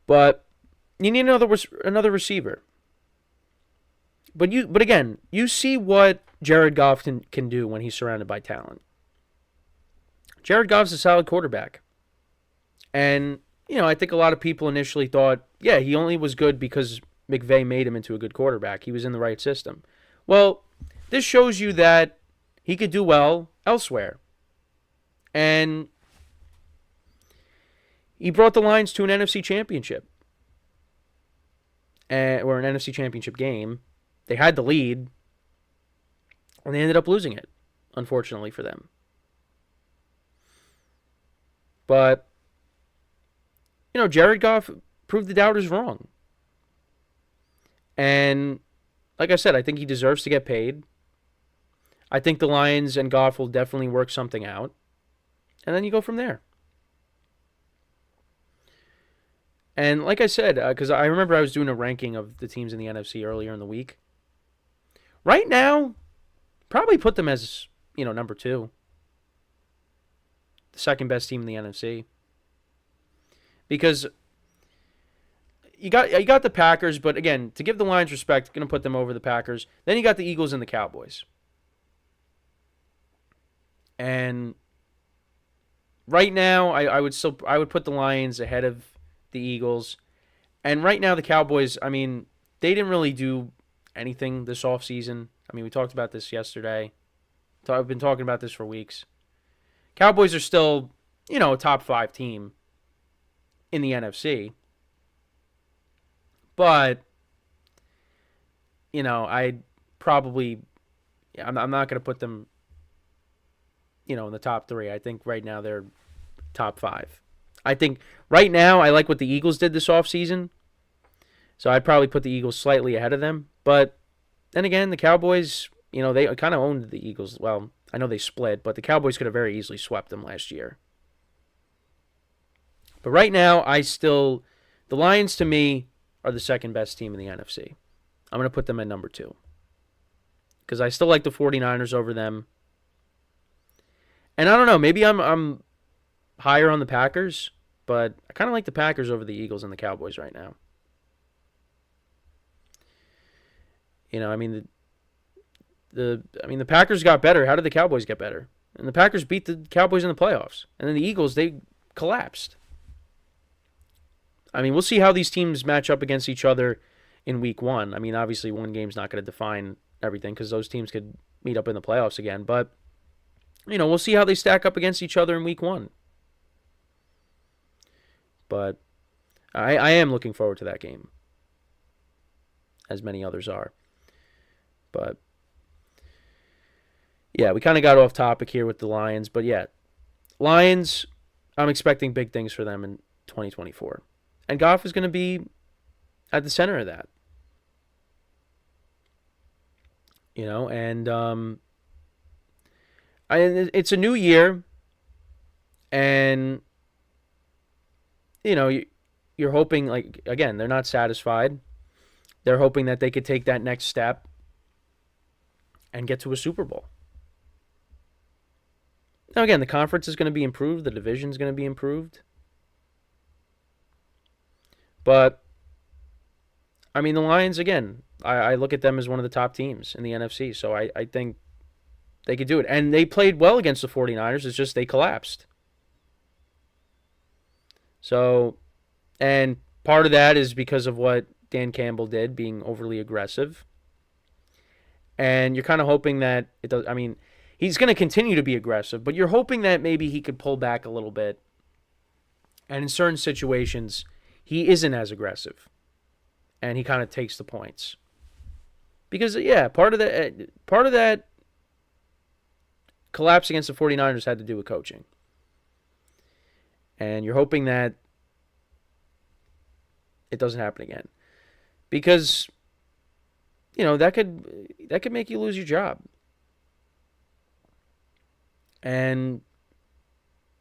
but you need another receiver. But again, you see what Jared Goff can do when he's surrounded by talent. Jared Goff's a solid quarterback. And, you know, I think a lot of people initially thought, yeah, he only was good because McVay made him into a good quarterback. He was in the right system. Well, this shows you that he could do well elsewhere. And he brought the Lions to an NFC championship. Or an NFC championship game. They had the lead. And they ended up losing it, unfortunately for them. But, you know, Jared Goff proved the doubters wrong. And, like I said, I think he deserves to get paid. I think the Lions and Goff will definitely work something out. And then you go from there. And like I said, because I remember I was doing a ranking of the teams in the NFC earlier in the week. Right now, probably put them as, you know, number 2. The second best team in the NFC. Because you got the Packers, but again, to give the Lions respect, going to put them over the Packers. Then you got the Eagles and the Cowboys. And right now, I would put the Lions ahead of the Eagles. And right now, the Cowboys, I mean, they didn't really do anything this offseason. I mean, we talked about this yesterday. I've been talking about this for weeks. Cowboys are still, you know, a top 5 team in the NFC. But, you know, I'm not going to put them, you know, in the top 3. I think right now they're top 5. I think right now I like what the Eagles did this offseason. So I'd probably put the Eagles slightly ahead of them. But then again, the Cowboys, you know, they kind of owned the Eagles. Well, I know they split, but the Cowboys could have very easily swept them last year. But right now, the Lions to me are the second best team in the NFC. I'm going to put them at number 2. Because I still like the 49ers over them. And I don't know, maybe I'm higher on the Packers, but I kind of like the Packers over the Eagles and the Cowboys right now. I mean, the Packers got better. How did the Cowboys get better? And the Packers beat the Cowboys in the playoffs. And then the Eagles, they collapsed. I mean, we'll see how these teams match up against each other in week 1. I mean, obviously one game's not going to define everything because those teams could meet up in the playoffs again. But, we'll see how they stack up against each other in week 1. But I am looking forward to that game, as many others are. But, yeah, we kind of got off topic here with the Lions. But, yeah, Lions, I'm expecting big things for them in 2024. And Goff is going to be at the center of that. And it's a new year. And, you're hoping, like, again, they're not satisfied. They're hoping that they could take that next step and get to a Super Bowl. Now, again, the conference is going to be improved. The division is going to be improved. But, I mean, the Lions, again, I look at them as one of the top teams in the NFC. So I think they could do it. And they played well against the 49ers. It's just they collapsed. So, and part of that is because of what Dan Campbell did, being overly aggressive. And you're kind of hoping that it does. I mean, he's going to continue to be aggressive, but you're hoping that maybe he could pull back a little bit. And in certain situations, he isn't as aggressive. And he kind of takes the points. Because, yeah, part of that collapse against the 49ers had to do with coaching. And you're hoping that it doesn't happen again. Because, that could make you lose your job. And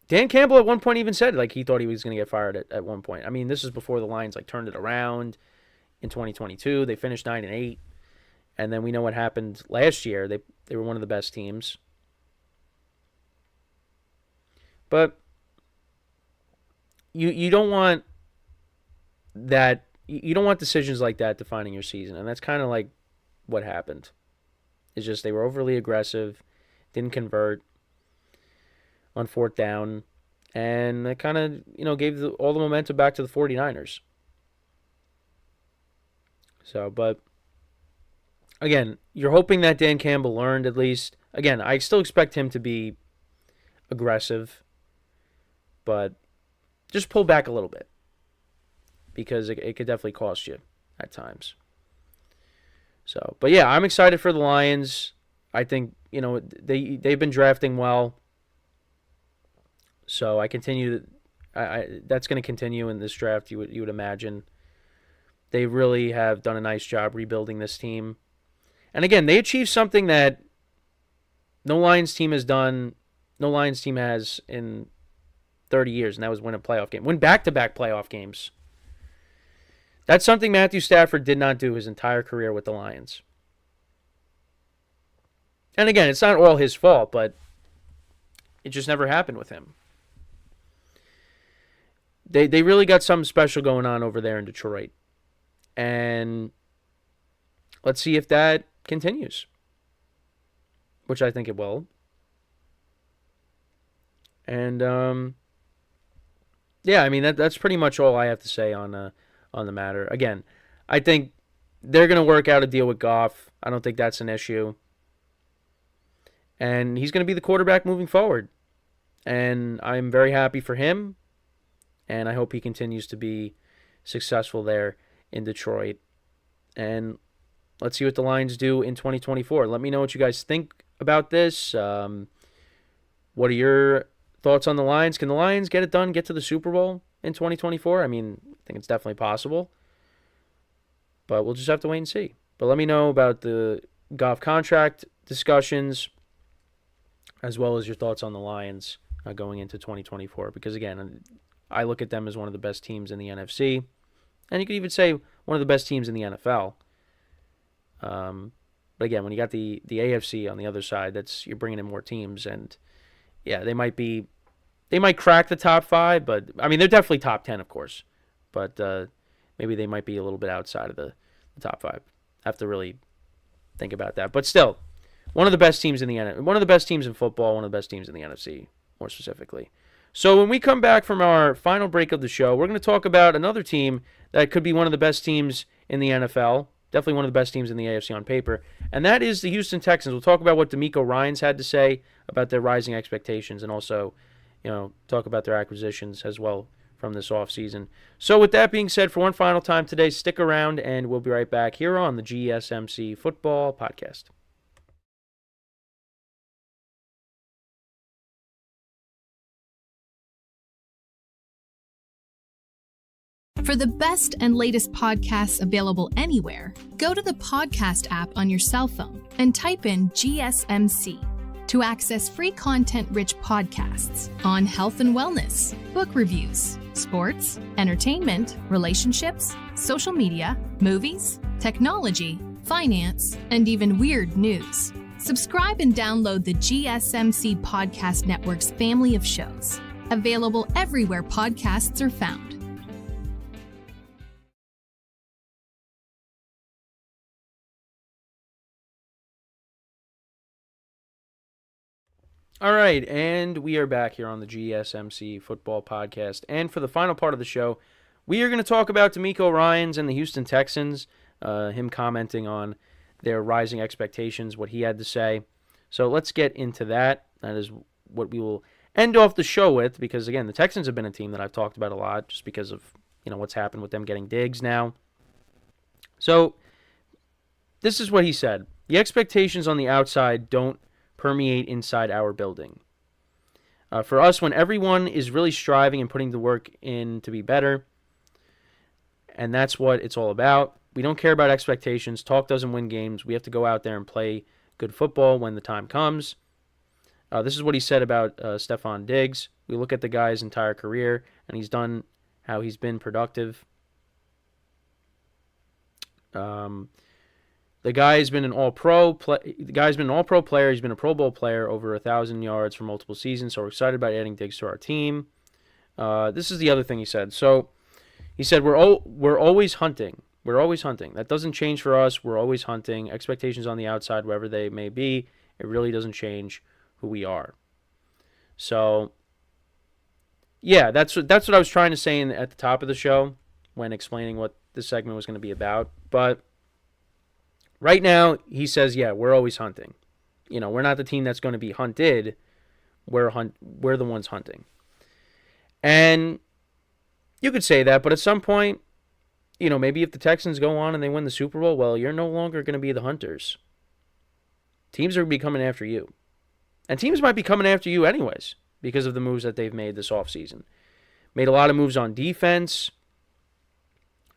Dan Campbell at one point even said, like, he thought he was going to get fired at one point. I mean, this is before the Lions, like, turned it around in 2022. They finished 9-8. And then we know what happened last year. They were one of the best teams. But you don't want that. You don't want decisions like that defining your season. And that's kind of like what happened. It's just they were overly aggressive, didn't convert on 4th down, and it kind of, gave all the momentum back to the 49ers. So, but again, you're hoping that Dan Campbell learned at least. Again, I still expect him to be aggressive, but just pull back a little bit because it could definitely cost you at times. So, but yeah, I'm excited for the Lions. I think, they've been drafting well. So that's going to continue in this draft, you would imagine. They really have done a nice job rebuilding this team. And again, they achieved something that no Lions team has in 30 years, and that was win a playoff game. Win back-to-back playoff games. That's something Matthew Stafford did not do his entire career with the Lions. And again, it's not all his fault, but it just never happened with him. They really got something special going on over there in Detroit. And let's see if that continues, which I think it will. And yeah, I mean that's pretty much all I have to say on the matter. Again, I think they're going to work out a deal with Goff. I don't think that's an issue. And he's going to be the quarterback moving forward. And I'm very happy for him. And I hope he continues to be successful there in Detroit. And let's see what the Lions do in 2024. Let me know what you guys think about this. What are your thoughts on the Lions? Can the Lions get it done, get to the Super Bowl in 2024? I mean, I think it's definitely possible. But we'll just have to wait and see. But let me know about the Goff contract discussions, as well as your thoughts on the Lions going into 2024. Because, again, I look at them as one of the best teams in the NFC. And you could even say one of the best teams in the NFL. But again, when you got the AFC on the other side, you're bringing in more teams, and yeah, they might crack the top 5, but I mean they're definitely top 10, of course, but maybe they might be a little bit outside of the top 5. Have to really think about that, but still, one of the best teams in one of the best teams in football, one of the best teams in the NFC, more specifically. So when we come back from our final break of the show, we're going to talk about another team that could be one of the best teams in the NFL. Definitely one of the best teams in the AFC on paper, and that is the Houston Texans. We'll talk about what DeMeco Ryans had to say about their rising expectations, and also, talk about their acquisitions as well from this offseason. So with that being said, for one final time today, stick around, and we'll be right back here on the GSMC Football Podcast. For the best and latest podcasts available anywhere, go to the podcast app on your cell phone and type in GSMC to access free content-rich podcasts on health and wellness, book reviews, sports, entertainment, relationships, social media, movies, technology, finance, and even weird news. Subscribe and download the GSMC Podcast Network's family of shows, available everywhere podcasts are found. All right, and we are back here on the GSMC Football Podcast. And for the final part of the show, we are going to talk about DeMeco Ryans and the Houston Texans, him commenting on their rising expectations, what he had to say. So let's get into that. That is what we will end off the show with, because, again, the Texans have been a team that I've talked about a lot just because of what's happened with them getting Diggs now. So this is what he said. The expectations on the outside don't permeate inside our building. For us, when everyone is really striving and putting the work in to be better, and that's what it's all about. We don't care about expectations. Talk doesn't win games. We have to go out there and play good football when the time comes. This is what he said about Stephon Diggs. We look at the guy's entire career, and he's done how he's been productive. The guy's been an all-pro player. He's been a Pro Bowl player, over 1,000 yards for multiple seasons. So we're excited about adding Diggs to our team. This is the other thing he said. So he said we're always hunting. We're always hunting. That doesn't change for us. We're always hunting. Expectations on the outside, wherever they may be, it really doesn't change who we are. So yeah, that's what I was trying to say at the top of the show when explaining what this segment was going to be about. But right now, he says, yeah, we're always hunting. We're not the team that's going to be hunted. We're the ones hunting. And you could say that, but at some point, maybe if the Texans go on and they win the Super Bowl, well, you're no longer going to be the hunters. Teams are going to be coming after you. And teams might be coming after you anyways because of the moves that they've made this offseason. Made a lot of moves on defense.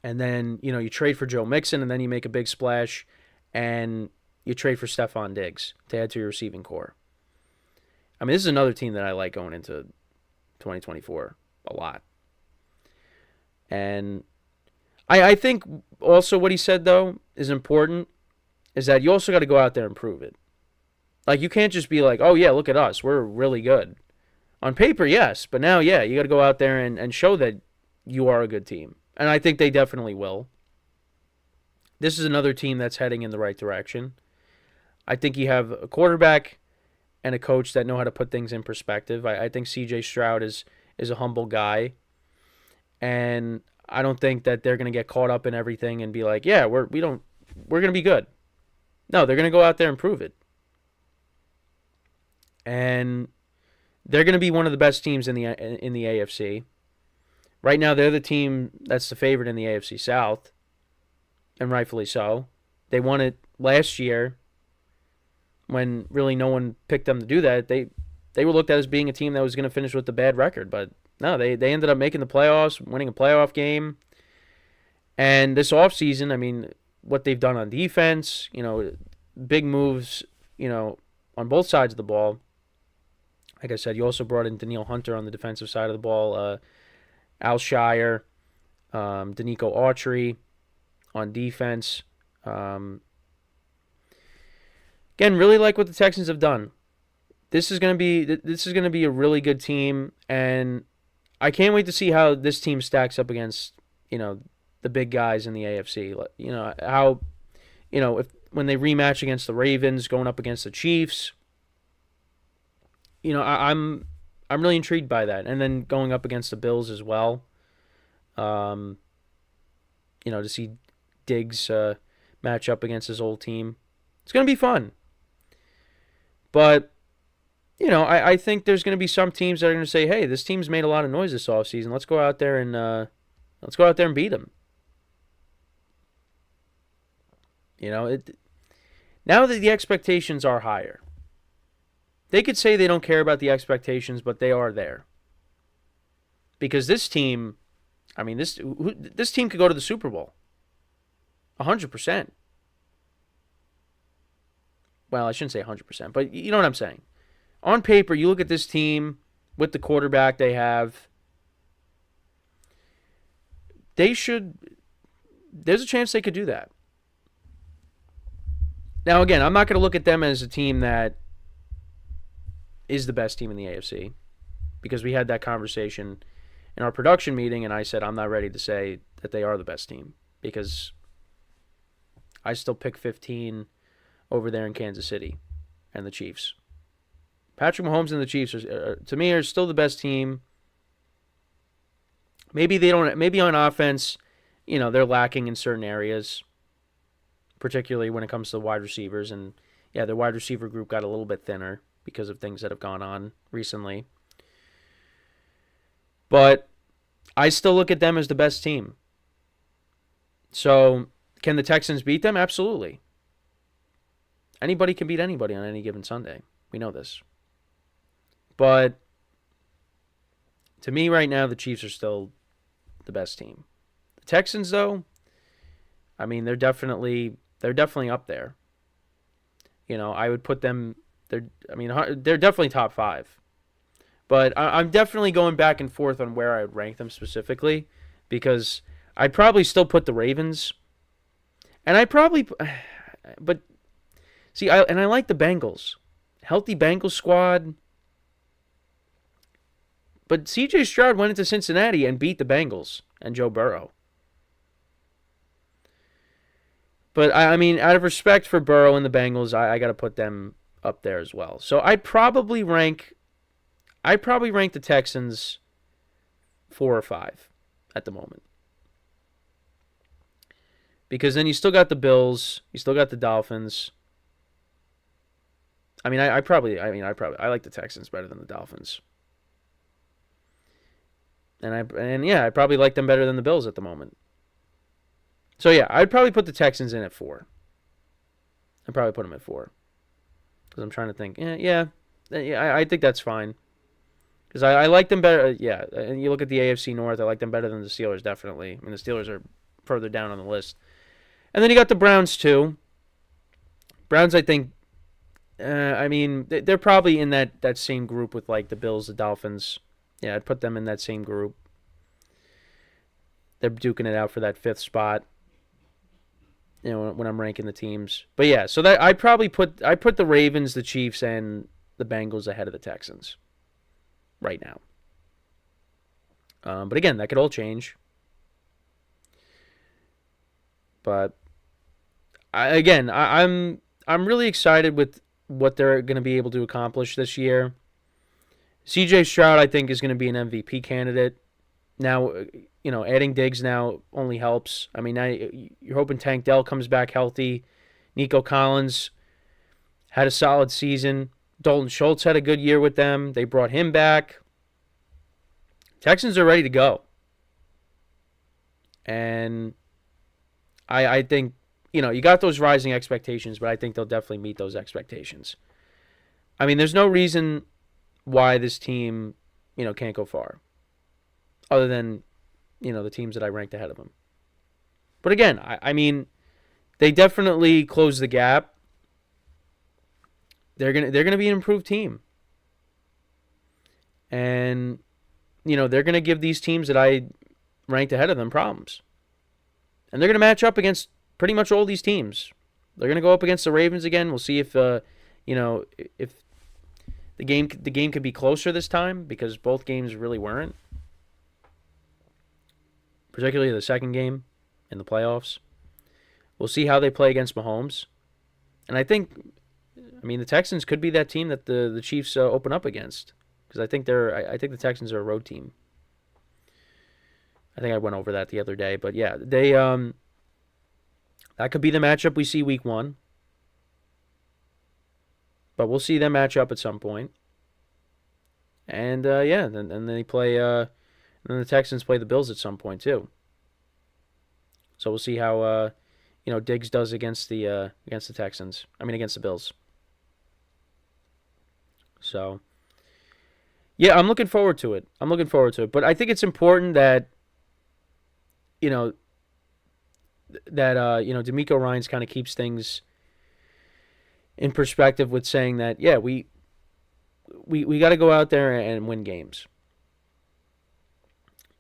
And then, you trade for Joe Mixon, and then you make a big splash, and you trade for Stephon Diggs to add to your receiving core. I mean, this is another team that I like going into 2024 a lot. And I think also what he said, though, is important, is that you also got to go out there and prove it. Like, you can't just be like, oh, yeah, look at us. We're really good. On paper, yes. But now, yeah, you got to go out there and show that you are a good team. And I think they definitely will. This is another team that's heading in the right direction. I think you have a quarterback and a coach that know how to put things in perspective. I think C.J.Stroud is a humble guy. And I don't think that they're going to get caught up in everything and be like, yeah, we're going to be good. No, they're going to go out there and prove it. And they're going to be one of the best teams in the AFC. Right now, they're the team that's the favorite in the AFC South, and rightfully so. They won it last year when really no one picked them to do that. They were looked at as being a team that was going to finish with a bad record, but no, they ended up making the playoffs, winning a playoff game. And this offseason, I mean, what they've done on defense, big moves, on both sides of the ball. Like I said, you also brought in Danielle Hunter on the defensive side of the ball, Al Shire, Danico Autry on defense. again, really like what the Texans have done. This is going to be a really good team, and I can't wait to see how this team stacks up against, the big guys in the AFC. How, if when they rematch against the Ravens, going up against the Chiefs. I'm really intrigued by that, and then going up against the Bills as well. To see Diggs match up against his old team, it's going to be fun. But I think there's going to be some teams that are going to say, "Hey, this team's made a lot of noise this offseason. Let's go out there and beat them." Now that the expectations are higher, they could say they don't care about the expectations, but they are there. Because this team, this team could go to the Super Bowl, 100%. Well, I shouldn't say 100%, but you know what I'm saying. On paper, you look at this team with the quarterback they have, there's a chance they could do that. Now, again, I'm not going to look at them as a team that is the best team in the AFC, because we had that conversation in our production meeting, and I said I'm not ready to say that they are the best team, because I still pick 15 over there in Kansas City and the Chiefs. Patrick Mahomes and the Chiefs, to me, are still the best team. Maybe on offense, they're lacking in certain areas, particularly when it comes to the wide receivers. And, yeah, their wide receiver group got a little bit thinner because of things that have gone on recently. But I still look at them as the best team. So, can the Texans beat them? Absolutely. Anybody can beat anybody on any given Sunday. We know this. But to me right now, the Chiefs are still the best team. The Texans, though, they're definitely up there. I would put them. They're definitely top 5. But I'm definitely going back and forth on where I would rank them specifically, because I'd probably still put the Ravens, and I like the Bengals, healthy Bengals squad. But C.J.Stroud went into Cincinnati and beat the Bengals and Joe Burrow. But, out of respect for Burrow and the Bengals, I got to put them up there as well. So I'd probably rank the Texans 4 or 5 at the moment. Because then you still got the Bills, you still got the Dolphins. I like the Texans better than the Dolphins. And I probably like them better than the Bills at the moment. So, yeah, I'd probably put the Texans in at 4. I'd probably put them at 4. Because I'm trying to think. I think that's fine. Because I like them better. Yeah, and you look at the AFC North, I like them better than the Steelers, definitely. The Steelers are further down on the list. And then you got the Browns, too. Browns, I think, they're probably in that same group with, like, the Bills, the Dolphins. Yeah, I'd put them in that same group. They're duking it out for that 5th spot, when I'm ranking the teams. But yeah, so that I put the Ravens, the Chiefs, and the Bengals ahead of the Texans right now. But again, that could all change. But I'm really excited with what they're going to be able to accomplish this year. C.J.Stroud, I think, is going to be an MVP candidate. Now, adding Diggs now only helps. Now you're hoping Tank Dell comes back healthy. Nico Collins had a solid season. Dalton Schultz had a good year with them. They brought him back. Texans are ready to go. And I think, you got those rising expectations, but I think they'll definitely meet those expectations. There's no reason why this team, can't go far, other than, the teams that I ranked ahead of them. But again, they definitely close the gap. They're gonna be an improved team, and they're gonna give these teams that I ranked ahead of them problems, and they're gonna match up against pretty much all these teams. They're gonna go up against the Ravens again. We'll see if if the game could be closer this time, because both games really weren't, particularly the second game in the playoffs. We'll see how they play against Mahomes. And I think, the Texans could be that team that the Chiefs open up against, because I think the Texans are a road team. I think I went over that the other day, but yeah, they that could be the matchup we see week 1. But we'll see them match up at some point. And then they play and then the Texans play the Bills at some point too. So we'll see how Diggs does against the Texans. Against the Bills. So yeah, I'm looking forward to it. But I think it's important that DeMeco Ryans kind of keeps things in perspective with saying that, yeah, we got to go out there and win games.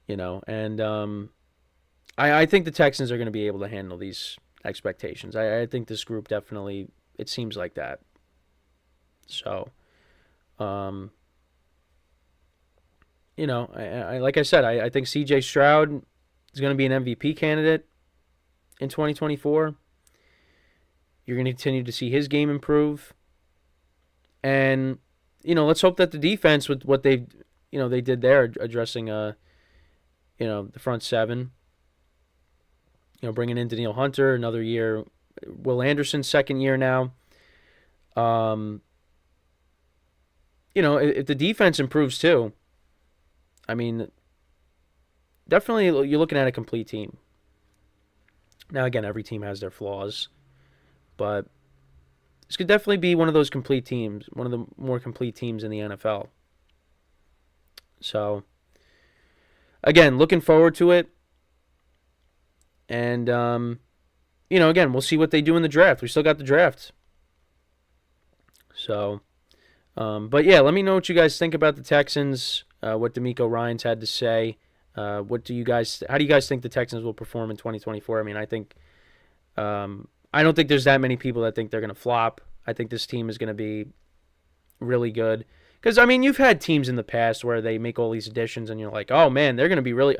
And I think the Texans are going to be able to handle these expectations. I think this group definitely, it seems like that. So, like I said, I think C.J.Stroud is going to be an MVP candidate in 2024. You're going to continue to see his game improve. And, let's hope that the defense, with what they did there, addressing, the front seven, bringing in Danielle Hunter, another year. Will Anderson's second year now. If the defense improves too, definitely you're looking at a complete team. Now, again, every team has their flaws, but this could definitely be one of those complete teams, one of the more complete teams in the NFL. So, again, looking forward to it. And, again, we'll see what they do in the draft. We still got the draft. So, but yeah, let me know what you guys think about the Texans, what DeMeco Ryans had to say. How do you guys think the Texans will perform in 2024? I think, I don't think there's that many people that think they're going to flop. I think this team is going to be really good. Because, you've had teams in the past where they make all these additions and you're like, oh, man, they're going to be really...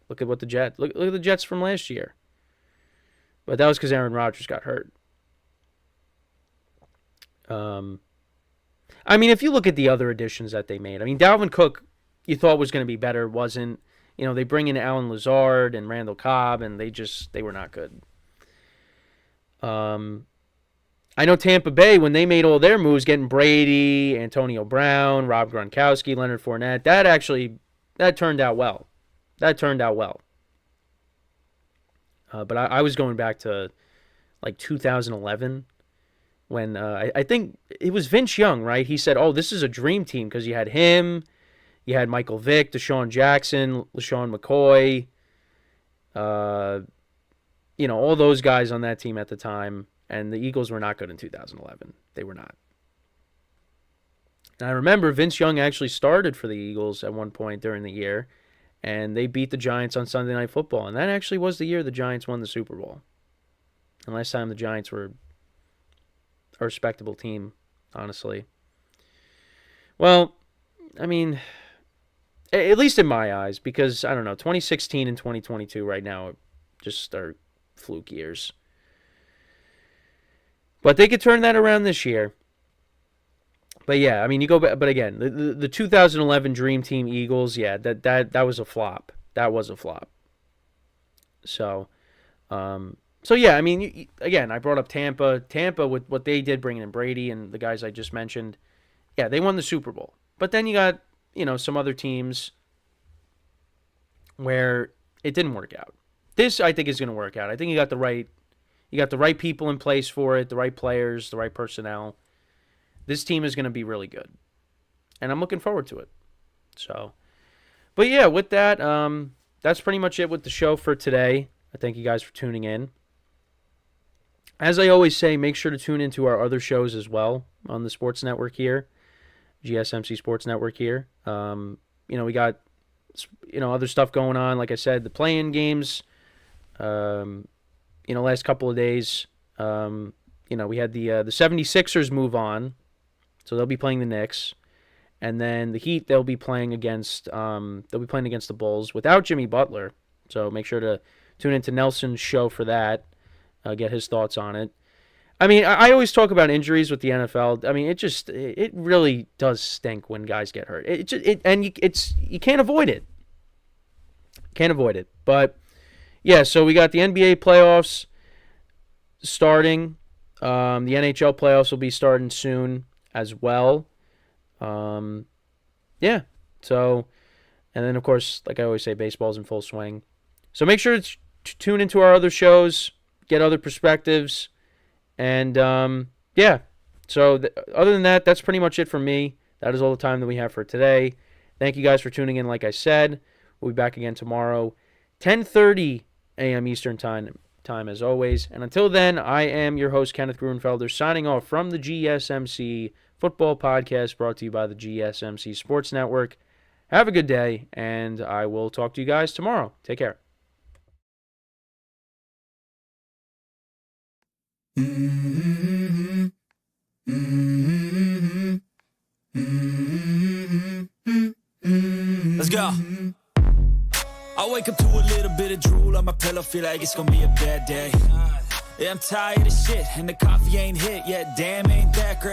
look at what the Jets... Look at the Jets from last year. But that was because Aaron Rodgers got hurt. If you look at the other additions that they made, Dalvin Cook, you thought was going to be better, wasn't. They bring in Alan Lazard and Randall Cobb, and they were not good. I know Tampa Bay, when they made all their moves, getting Brady, Antonio Brown, Rob Gronkowski, Leonard Fournette, that turned out well. But I was going back to like 2011 when I think it was Vince Young, right? He said, oh, this is a dream team because you had him, you had Michael Vick, Deshaun Jackson, LaShawn McCoy, all those guys on that team at the time. And the Eagles were not good in 2011. They were not. And I remember Vince Young actually started for the Eagles at one point during the year, and they beat the Giants on Sunday Night Football. And that actually was the year the Giants won the Super Bowl. And last time the Giants were a respectable team, honestly. Well, at least in my eyes, because, I don't know, 2016 and 2022 right now just are fluke years. But they could turn that around this year. But yeah, you go back. But again, the 2011 Dream Team Eagles, yeah, that was a flop. That was a flop. So yeah, again, I brought up Tampa. Tampa with what they did, bringing in Brady and the guys I just mentioned. Yeah, they won the Super Bowl. But then you got some other teams where it didn't work out. This I think is going to work out. I think you got the right people in place for it, the right players, the right personnel. This team is going to be really good. And I'm looking forward to it. So, but yeah, with that, that's pretty much it with the show for today. I thank you guys for tuning in. As I always say, make sure to tune into our other shows as well on the sports network here, GSMC Sports Network here. We got, other stuff going on. Like I said, the play-in games, last couple of days, we had the 76ers move on So they'll be playing the Knicks. And then the Heat, they'll be playing against the Bulls without Jimmy Butler. So make sure to tune into Nelson's show for that. Get his thoughts on it. I mean, I always talk about injuries with the NFL. I mean, it really does stink when guys get hurt. You can't avoid it. Can't avoid it. But yeah, so we got the NBA playoffs starting. The NHL playoffs will be starting soon as well. Yeah. So, and then of course, like I always say, baseball's in full swing. So make sure to tune into our other shows, get other perspectives, and yeah. So other than that, that's pretty much it for me. That is all the time that we have for today. Thank you guys for tuning in. Like I said, we'll be back again tomorrow, 10:30 a.m. Eastern time as always. And until then, I am your host, Kenneth Grunfelder, signing off from the GSMC Football Podcast, brought to you by the GSMC Sports Network. Have a good day, and I will talk to you guys tomorrow. Take care. Let's go. I wake up to a little bit of drool on my pillow, feel like it's gonna be a bad day. Yeah, I'm tired of shit, and the coffee ain't hit yet, damn, ain't that great.